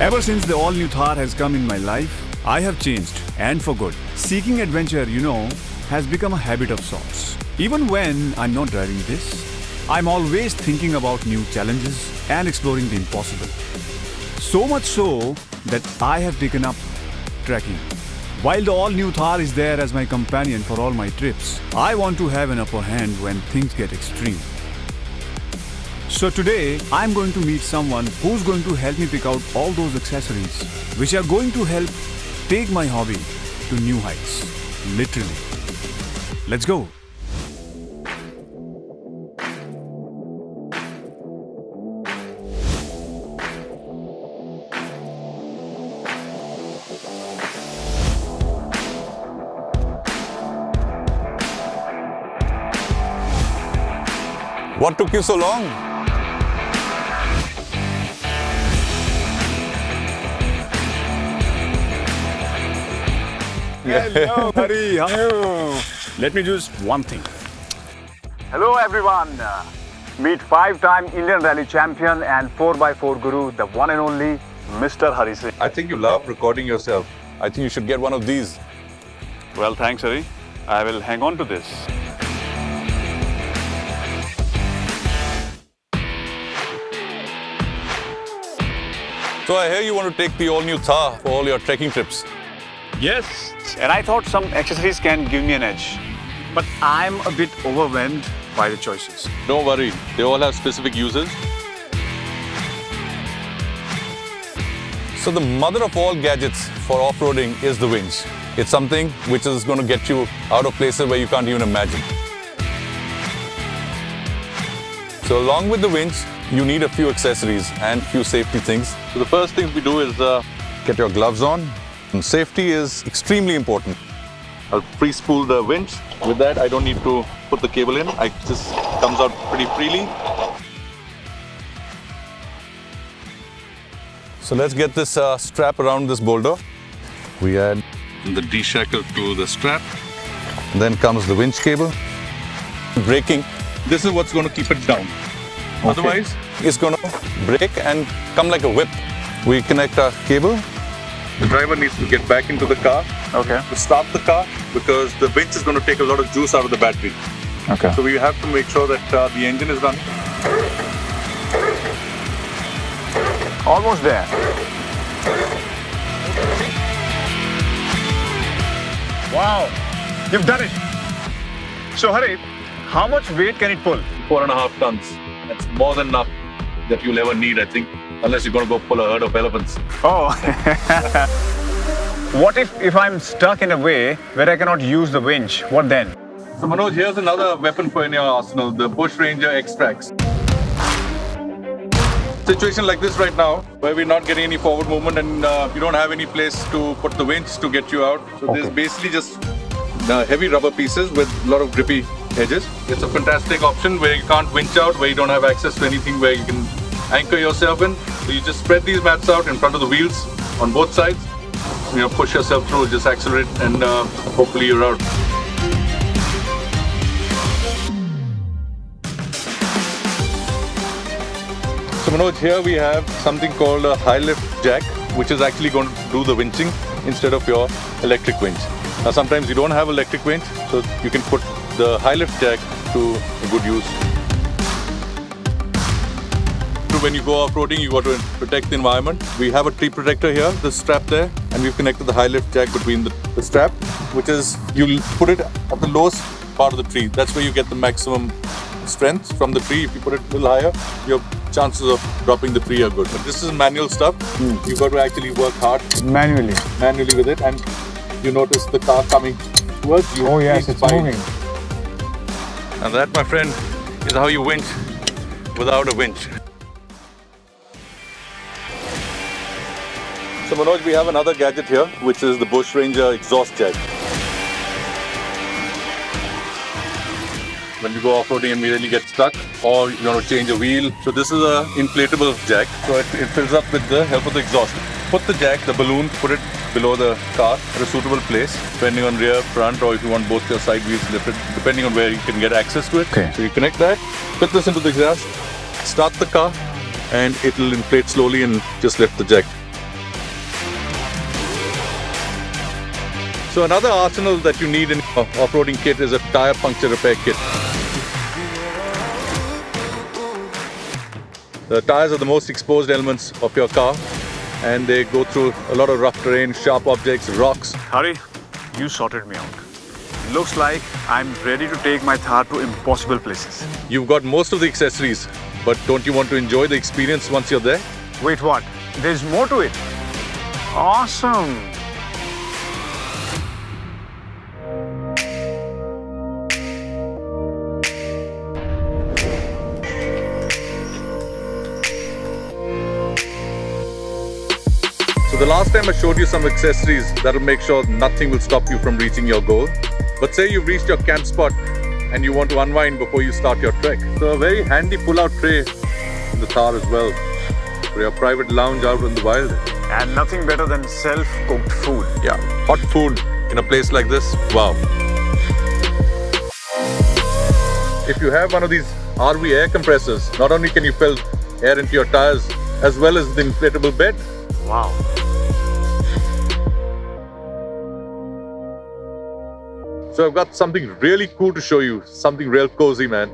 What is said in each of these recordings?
Ever since the all-new Thar has come in my life, I have changed, and for good. Seeking adventure, has become a habit of sorts. Even when I'm not driving this, I'm always thinking about new challenges and exploring the impossible. So much so that I have taken up trekking. While the all-new Thar is there as my companion for all my trips, I want to have an upper hand when things get extreme. So today, I'm going to meet someone who's going to help me pick out all those accessories which are going to help take my hobby to new heights. Literally. Let's go. What took you so long? Hello, Hari. Hello. Let me do just one thing. Hello, everyone. Meet five-time Indian Rally champion and 4x4 guru, the one and only Mr. Hari Singh. I think you love recording yourself. I think you should get one of these. Well, thanks, Hari. I will hang on to this. So I hear you want to take the all-new Thar for all your trekking trips. Yes. And I thought some accessories can give me an edge. But I'm a bit overwhelmed by the choices. Don't worry, they all have specific uses. So the mother of all gadgets for off-roading is the winch. It's something which is going to get you out of places where you can't even imagine. So along with the winch, you need a few accessories and few safety things. So the first thing we do is get your gloves on. And safety is extremely important. I'll pre-spool the winch. With that, I don't need to put the cable in. It just comes out pretty freely. So let's get this strap around this boulder. We add the D-shackle to the strap. Then comes the winch cable. Braking. This is what's going to keep it down. Okay. Otherwise, it's going to break and come like a whip. We connect our cable. The driver needs to get back into the car to start the car because the winch is going to take a lot of juice out of the battery. Okay. So we have to make sure that the engine is running. Almost there. Wow, you've done it. So Hari, how much weight can it pull? 4.5 tons. That's more than enough that you'll ever need, I think. Unless you're going to go pull a herd of elephants. Oh. What if I'm stuck in a way where I cannot use the winch? What then? So Manoj, here's another weapon for in your arsenal, the Bush Ranger X-Trax. Situation like this right now, where we're not getting any forward movement and you don't have any place to put the winch to get you out. So there's basically just heavy rubber pieces with a lot of grippy edges. It's a fantastic option where you can't winch out, where you don't have access to anything where you can anchor yourself in. So you just spread these mats out in front of the wheels on both sides. Push yourself through, just accelerate, and hopefully you're out. So Manoj, here we have something called a high lift jack, which is actually going to do the winching instead of your electric winch. Now sometimes you don't have electric winch, so you can put the high lift jack to a good use. When you go off-roading, you got to protect the environment. We have a tree protector here, the strap there, and we've connected the high lift jack between the strap, which is, you'll put it at the lowest part of the tree. That's where you get the maximum strength from the tree. If you put it a little higher, your chances of dropping the tree are good. But this is manual stuff. You've got to actually work hard. Manually with it, and you notice the car coming towards you. Oh yes, it's moving. And that, my friend, is how you winch without a winch. So Manoj, we have another gadget here, which is the Bush Ranger exhaust jack. When you go off-roading and we really get stuck, or you want to change a wheel. So this is an inflatable jack. So it fills up with the help of the exhaust. Put the jack, the balloon, put it below the car at a suitable place, depending on rear, front, or if you want both your side wheels lifted, depending on where you can get access to it. Okay. So you connect that, put this into the exhaust, start the car, and it will inflate slowly and just lift the jack. So another arsenal that you need in your off-roading kit is a tire puncture repair kit. The tires are the most exposed elements of your car, and they go through a lot of rough terrain, sharp objects, rocks. Hari, you sorted me out. Looks like I'm ready to take my Thar to impossible places. You've got most of the accessories, but don't you want to enjoy the experience once you're there? Wait, what? There's more to it. Awesome. So the last time I showed you some accessories that'll make sure nothing will stop you from reaching your goal. But say you've reached your camp spot and you want to unwind before you start your trek. So a very handy pull-out tray in the Thar as well, for your private lounge out in the wild. And nothing better than self-cooked food. Yeah, hot food in a place like this, wow. If you have one of these RV air compressors, not only can you fill air into your tires as well as the inflatable bed. Wow. So I've got something really cool to show you, something real cozy, man.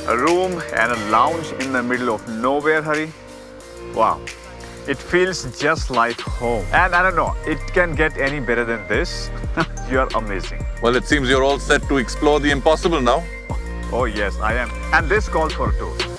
A room and a lounge in the middle of nowhere, Hari. Wow. It feels just like home. And I don't know, it can get any better than this. You're amazing. Well, it seems you're all set to explore the impossible now. Oh yes, I am. And this calls for a tour.